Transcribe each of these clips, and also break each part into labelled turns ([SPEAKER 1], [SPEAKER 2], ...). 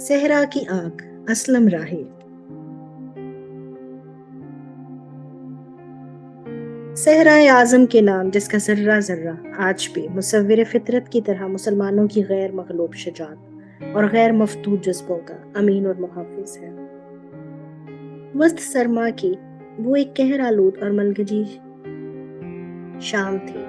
[SPEAKER 1] صحرا کی آنکھ اسلم راہی۔ صحرائے اعظم کے نام جس کا ذرہ ذرہ آج بھی مصور فطرت کی طرح مسلمانوں کی غیر مغلوب شجاعت اور غیر مفتوح جذبوں کا امین اور محافظ ہے۔ وسط سرما کی وہ ایک قہر آلود اور ملگجی شام تھی۔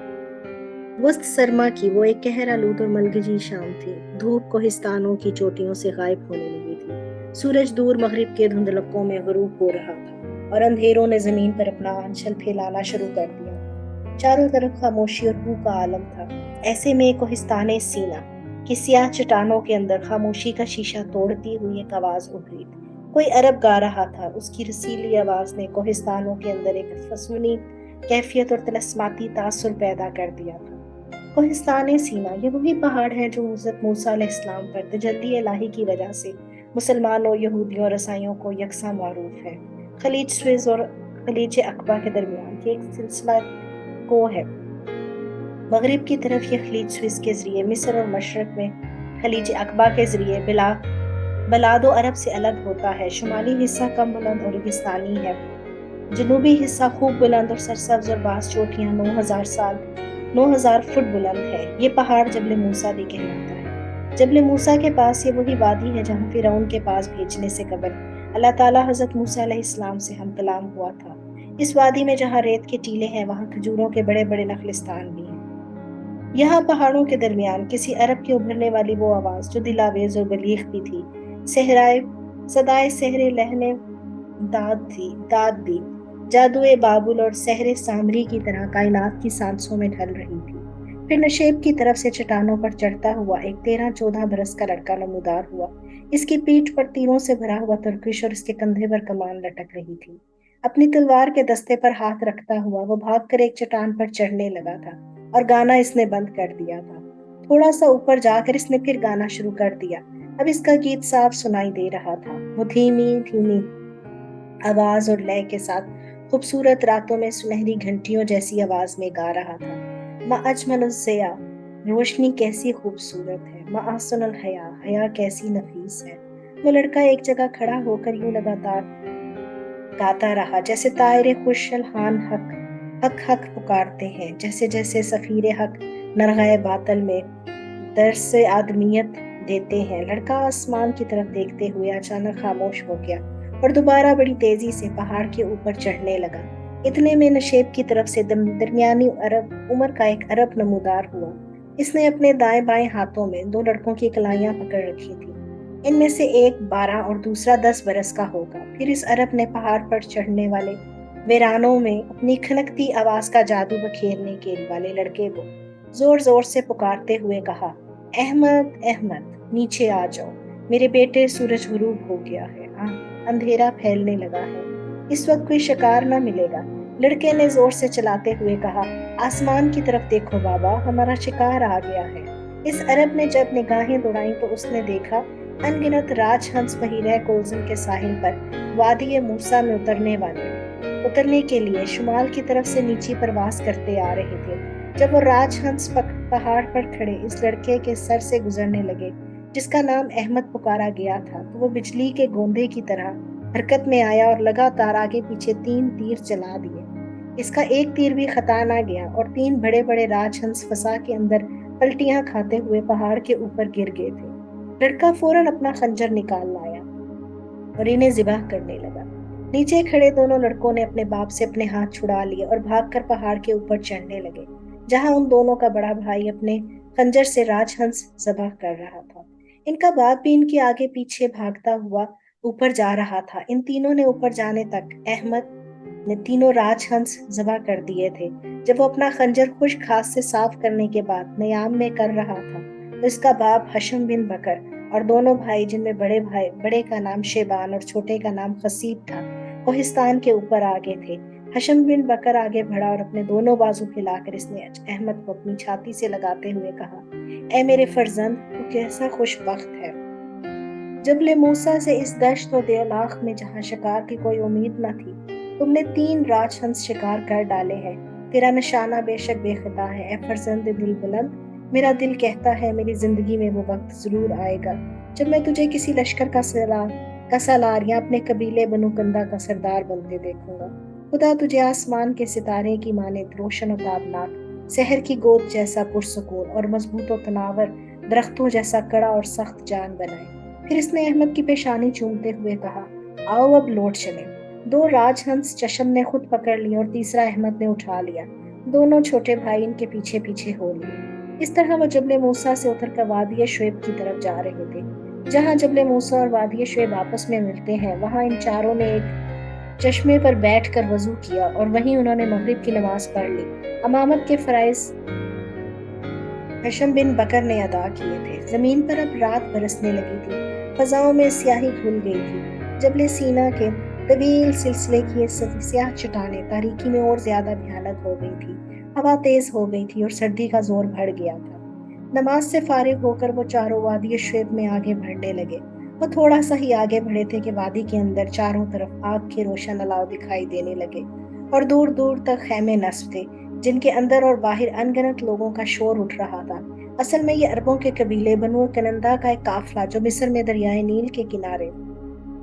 [SPEAKER 1] وسط سرما کی وہ ایک قہر آلود اور ملگجی شام تھی۔ دھوپ کوہستانوں کی چوٹیوں سے غائب ہونے لگی تھی۔ سورج دور مغرب کے دھندلکوں میں غروب ہو رہا تھا اور اندھیروں نے زمین پر اپنا آنچل پھیلانا شروع کر دیا۔ چاروں طرف خاموشی اور روح کا عالم تھا۔ ایسے میں کوہستان سینا کی سیاہ چٹانوں کے اندر خاموشی کا شیشہ توڑتی ہوئی ایک آواز ابھری۔ کوئی عرب گا رہا تھا۔ اس کی رسیلی آواز نے کوہستانوں کے اندر ایک فسونی کیفیت اور طلسماتی تاثر پیدا کر دیا تھا۔ کوہستان سینا یہ وہی پہاڑ ہے جو حضرت موسیٰ علیہ السلام پر تجلی الہی کی وجہ سے مسلمانوں، یہودیوں اور عیسائیوں کو یکساں معروف ہے۔ خلیج سوئز اور خلیج عقبہ کے درمیان یہ ایک سلسلہ کو ہے۔ مغرب کی طرف یہ خلیج سوئز کے ذریعے مصر اور مشرق میں خلیج عقبہ کے ذریعے بلاد و عرب سے الگ ہوتا ہے۔ شمالی حصہ کم بلند اور ریگستانی ہے۔ جنوبی حصہ خوب بلند اور سرسبز اور بعض چوٹیاں 9000 فٹ بلند ہے۔ یہ پہاڑ جبل موسیٰ بھی کہلاتا ہے۔ جبل موسیٰ کے پاس یہ وہی وادی ہے جہاں فرعون کے پاس بھیجنے سے قبل اللہ تعالیٰ حضرت موسیٰ علیہ السلام سے ہم کلام ہوا تھا۔ اس وادی میں جہاں ریت کے ٹیلے ہیں وہاں کھجوروں کے بڑے بڑے نخلستان بھی ہیں۔ یہاں پہاڑوں کے درمیان کسی عرب کے ابھرنے والی وہ آواز جو دلاویز اور بلیغ بھی تھی، صدائے سحر لہنے داد دی، جادوئے بابل اور سحر سامری کی طرح کائنات کی سانسوں میں ڈھل رہی تھی۔ پھر نشیب کی طرف سے چٹانوں پر چڑھتا ہوا ایک 13-14 برس کا لڑکا نمودار ہوا۔ اس کی پیٹھ پر تیروں سے بھرا ہوا ترکش اور اس کے کندھے پر کمان لٹک رہی تھی۔ اپنی تلوار کے دستے پر ہاتھ رکھتا ہوا وہ بھاگ کر ایک چٹان پر چڑھنے لگا تھا اور گانا اس نے بند کر دیا تھا۔ تھوڑا سا اوپر جا کر اس نے پھر گانا شروع کر دیا۔ اب اس کا گیت صاف سنائی دے رہا تھا۔ وہ دھیمی دھیمی آواز اور لے کے ساتھ خوبصورت راتوں میں سنہری گھنٹیوں جیسی آواز میں گا رہا تھا۔ ما اجمل الضیاء، روشنی کیسی خوبصورت ہے، ما احسن الحیا، حیا کیسی نفیس ہے۔ وہ لڑکا ایک جگہ کھڑا ہو کر یوں لگاتار گاتا رہا جیسے طائر خوش الحان حق حق پکارتے ہیں، جیسے جیسے سفیر حق نرغہ باطل میں درس آدمیت دیتے ہیں۔ لڑکا آسمان کی طرف دیکھتے ہوئے اچانک خاموش ہو گیا اور دوبارہ بڑی تیزی سے پہاڑ کے اوپر چڑھنے لگا۔ اتنے میں نشیب کی طرف سے درمیانی عمر کا ایک عرب نمودار ہوا۔ اس نے اپنے دائیں بائیں ہاتھوں میں 2 لڑکوں کی کلائیاں پکڑ رکھی تھی۔ ان میں سے ایک 12 اور دوسرا 10 برس کا ہوگا۔ پھر اس عرب نے پہاڑ پر چڑھنے والے ویرانوں میں اپنی کھنکتی آواز کا جادو بکھیرنے کے والے لڑکے کو زور زور سے پکارتے ہوئے کہا، احمد احمد نیچے آ جاؤ، میرے بیٹے سورج غروب ہو گیا ہے، اندھیرا پھیلنے لگا ہے، اس وقت کوئی شکار نہ ملے گا۔ لڑکے نے زور سے چلاتے ہوئے کہا، آسمان کی طرف دیکھو بابا، ہمارا شکار آ گیا ہے۔ اس عرب نے جب نگاہیں دوڑائیں تو اس نے دیکھا ان گنت راج ہنس بحیرہ کلزم کے ساحل پر وادی موسیٰ میں اترنے کے لیے شمال کی طرف سے نیچی پرواز کرتے آ رہے تھے۔ جب وہ راج ہنس پہاڑ پر کھڑے اس لڑکے کے سر سے گزرنے لگے جس کا نام احمد پکارا گیا تھا تو وہ بجلی کے گوندے کی طرح حرکت میں آیا اور لگاتار آگے پیچھے 3 تیر چلا دیے۔ اس کا ایک تیر بھی خطا نہ گیا اور 3 بڑے بڑے راج ہنس فضا کے اندر پلٹیاں کھاتے ہوئے پہاڑ کے اوپر گر گئے تھے۔ لڑکا فوراً اپنا خنجر نکال لایا اور انہیں ذبح کرنے لگا۔ نیچے کھڑے دونوں لڑکوں نے اپنے باپ سے اپنے ہاتھ چھڑا لیے اور بھاگ کر پہاڑ کے اوپر چڑھنے لگے جہاں ان دونوں کا بڑا بھائی اپنے خنجر سے راج ہنس ذبح کر رہا تھا۔ ان کا باپ بھی ان کے آگے پیچھے بھاگتا ہوا اوپر جا رہا تھا۔ ان تینوں نے اوپر جانے تک احمد نے تینوں راج ہنس ذبح کر دیے تھے۔ جب وہ اپنا خنجر خشک ہاتھ سے صاف کرنے کے بعد نیام میں کر رہا تھا تو اس کا باپ حشم بن بکر اور دونوں بھائی جن میں بڑے کا نام شیبان اور چھوٹے کا نام خصیب تھا کوہستان کے اوپر آگے تھے۔ حشم بن بکر آگے بڑھا اور اپنے دونوں بازو پھیلا کر اس نے احمد کو اپنی چھاتی سے لگاتے ہوئے کہا، اے میرے فرزند، تو کیسا خوش بخت ہے۔ جبل موسیٰ سے اس دشت و دیولاخ میں جہاں شکار کی کوئی امید نہ تھی تم نے 3 راج ہنس شکار کر ڈالے ہیں۔ تیرا نشانہ بے شک بے خطا ہے اے فرزند دل بلند، میرا دل کہتا ہے میری زندگی میں وہ وقت ضرور آئے گا جب میں تجھے کسی لشکر کا سالار یا اپنے قبیلے بنو کندا کا سردار بنتے دیکھوں گا۔ خدا تجھے آسمان کے ستارے کی مانند روشن و تابناک، شہر کی گود جیسا پرسکون اور مضبوط و تناور درختوں جیسا کڑا اور سخت جان بنائے۔ پھر اس نے احمد کی پیشانی چومتے ہوئے کہا، آؤ اب لوٹ چلیں۔ دو راج ہنس چشم نے خود پکڑ لی اور تیسرا احمد نے اٹھا لیا۔ دونوں چھوٹے بھائی ان کے پیچھے پیچھے ہو لیے۔ اس طرح وہ جبل موسیٰ سے اتر کر وادی شعیب کی طرف جا رہے تھے۔ جہاں جبل موسیٰ اور وادی شعیب آپس میں ملتے ہیں، وہاں ان چاروں نے ایک چشمے پر بیٹھ کر وضو کیا اور وہیں انہوں نے مغرب کی نماز پڑھ لی۔ امامت کے فرائض حشم بن بکر نے ادا کیے تھے۔ زمین پر اب رات برسنے لگی تھی، فضاؤں میں سیاہی گھل گئی تھی۔ جبل سینا کے طویل سلسلے کی یہ سیاہ چٹانیں تاریکی میں اور زیادہ بھیانک ہو گئی تھی۔ ہوا تیز ہو گئی تھی اور سردی کا زور بڑھ گیا تھا۔ نماز سے فارغ ہو کر وہ چاروں وادی شعیب میں آگے بڑھنے لگے۔ وہ تھوڑا سا ہی آگے بڑھے تھے کہ وادی کے اندر چاروں طرف آگ کے روشن الاؤ دکھائی دینے لگے اور دور دور تک خیمے نصب تھے جن کے اندر اور باہر ان گنت لوگوں کا شور اٹھ رہا تھا۔ اصل میں یہ عربوں کے قبیلے بنو کنندا کا ایک قافلہ جو مصر میں دریائے نیل کے کنارے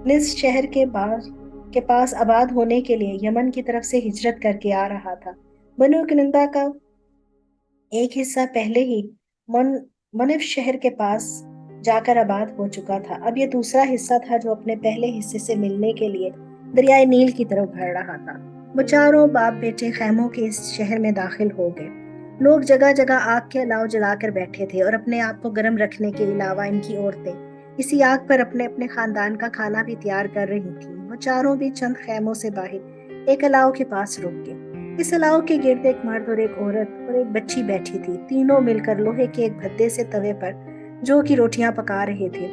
[SPEAKER 1] نصف شہر کے پاس آباد ہونے کے لیے یمن کی طرف سے ہجرت کر کے آ رہا تھا۔ بنو کنندا کا ایک حصہ پہلے ہی منف شہر کے پاس جا کر آباد ہو چکا تھا۔ اب یہ دوسرا حصہ تھا جو اپنے پہلے حصے سے ملنے کے لیے دریائے نیل کی طرف بڑھ رہا تھا۔ وہ چاروں باپ بیٹے خیموں کے اس شہر میں داخل ہو گئے۔ لوگ جگہ جگہ آگ کے الاؤ جلا کر بیٹھے تھے اور اپنے آپ کو گرم رکھنے کے علاوہ ان کی عورتیں اسی آگ پر اپنے اپنے خاندان کا کھانا بھی تیار کر رہی تھیں۔ وہ چاروں بھی چند خیموں سے باہر ایک الاؤ کے پاس رک گئے۔ اس الاؤ کے گرد ایک مرد اور ایک عورت اور ایک بچی بیٹھی تھی۔ تینوں مل کر لوہے کے ایک بھدے سے توے پر جو کی روٹیاں پکا رہے تھے۔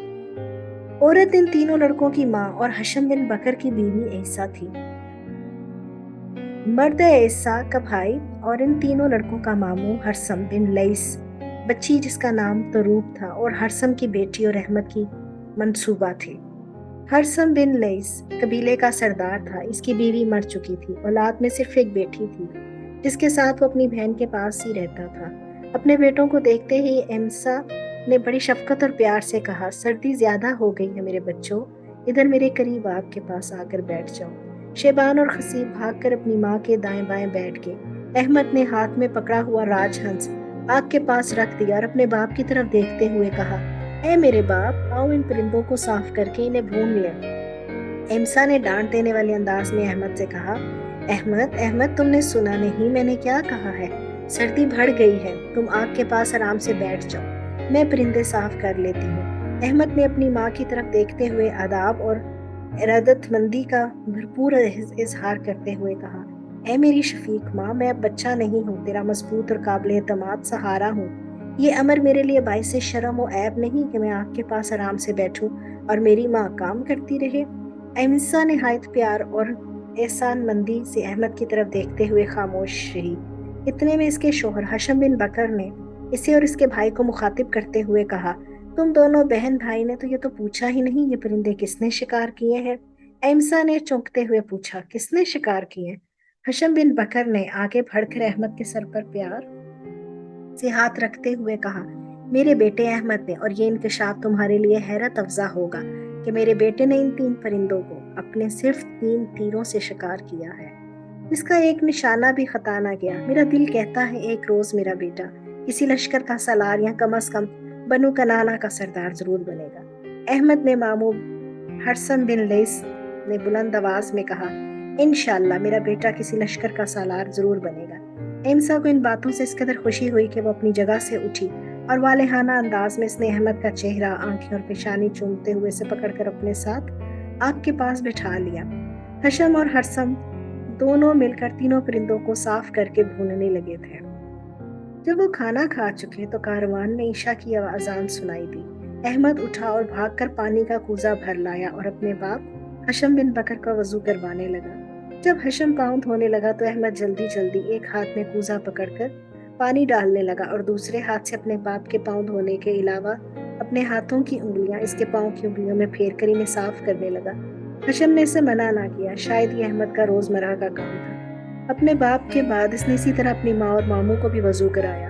[SPEAKER 1] عورت ان تینوں لڑکوں کی ماں اور حشم بن بکر کی بیوی عیسیٰ تھی۔ مرد عیسیٰ کا بھائی اور ان تینوں لڑکوں کا ماموں ہرسم بن لیس، بچی جس کا نام تروب تھا اور ہرسم کی بیٹی اور احمد کی منصوبہ تھی۔ ہرسم بن لیس قبیلے کا سردار تھا۔ اس کی بیوی مر چکی تھی۔ اولاد میں صرف ایک بیٹی تھی جس کے ساتھ وہ اپنی بہن کے پاس ہی رہتا تھا۔ اپنے بیٹوں کو دیکھتے ہی ایمسا نے بڑی شفقت اور پیار سے کہا، سردی زیادہ ہو گئی ہے میرے بچوں، ادھر میرے قریب آگ کے پاس آ کر بیٹھ جاؤ۔ شیبان اور خصیب بھاگ کر اپنی ماں کے دائیں بائیں بیٹھ گئے۔ احمد نے ہاتھ میں پکڑا ہوا راج ہنس آگ کے پاس رکھ دیا اور اپنے باپ کی طرف دیکھتے ہوئے کہا، اے میرے باپ، آؤ ان پرندوں کو صاف کر کے انہیں بھون لیں۔ ایمسا نے ڈانٹ دینے والے انداز میں احمد سے کہا، احمد تم نے سنا نہیں میں نے کیا کہا ہے؟ سردی بڑھ گئی ہے، تم آگ کے پاس آرام سے بیٹھ جاؤ، میں پرندے صاف کر لیتی ہوں۔ احمد نے اپنی ماں کی طرف دیکھتے ہوئے اداب اور ارادت مندی کا بھرپور اظہار کرتے ہوئے کہا، اے میری شفیق ماں، میں اب بچہ نہیں ہوں، تیرا مضبوط اور قابل اعتماد سہارا ہوں۔ یہ امر میرے لیے باعث شرم و عیب نہیں کہ میں آگ کے پاس آرام سے بیٹھوں اور میری ماں کام کرتی رہے۔ ایمسا نہایت پیار اور احسان مندی سے احمد کی طرف دیکھتے ہوئے خاموش رہی۔ اتنے میں اس کے شوہر حشم بن بکر نے اسے اور اس کے بھائی کو مخاطب کرتے ہوئے کہا، تم دونوں بہن بھائی نے تو یہ تو پوچھا ہی نہیں، یہ پرندے کس نے شکار کیے ہیں؟ ایمسا نے چونکتے ہوئے پوچھا، کس نے شکار کیے؟ حشم بن بکر نے آگے بڑھ کر احمد کے سر پر پیار سے ہاتھ رکھتے ہوئے کہا، میرے بیٹے احمد نے، اور یہ انکشاف تمہارے لیے حیرت افزا ہوگا کہ میرے بیٹے نے ان 3 پرندوں کو اپنے صرف 3 تیروں سے شکار کیا ہے۔ اس کا ایک نشانہ بھی خطا نہ گیا۔ میرا دل کہتا ہے ایک روز میرا بیٹا کسی لشکر کا سالار یا کم از کم بنو کنانا کا سردار ضرور بنے گا۔ احمد نے ماموں ہرسم بن لیس نے بلند آواز میں کہا، انشاءاللہ میرا بیٹا کسی لشکر کا سالار ضرور بنے گا۔ ایمسا کو ان باتوں سے اس قدر خوشی ہوئی کہ وہ اپنی جگہ سے اٹھی اور والہانہ انداز میں اس نے احمد کا چہرہ، آنکھیں اور پیشانی چومتے ہوئے اسے پکڑ کر اپنے ساتھ آگ کے پاس بٹھا لیا۔ حشم اور ہرسم دونوں مل کر تینوں پرندوں کو صاف کر کے بھوننے لگے تھے۔ جب وہ کھانا کھا چکے تو کاروان میں عشاء کی اذان سنائی دی۔ احمد اٹھا اور بھاگ کر پانی کا کوزہ بھر لایا اور اپنے باپ حشم بن بکر کا وضو کروانے لگا۔ جب حشم پاؤں دھونے لگا تو احمد جلدی جلدی ایک ہاتھ میں کوزہ پکڑ کر پانی ڈالنے لگا اور دوسرے ہاتھ سے اپنے باپ کے پاؤں دھونے کے علاوہ اپنے ہاتھوں کی انگلیاں اس کے پاؤں کی انگلیوں میں پھیر کر انہیں صاف کرنے لگا۔ حشم نے اسے منع نہ کیا، شاید یہ احمد کا روزمرہ کا کام تھا۔ اپنے باپ کے بعد اس نے اسی طرح اپنی ماں اور ماموں کو بھی وضو کرایا۔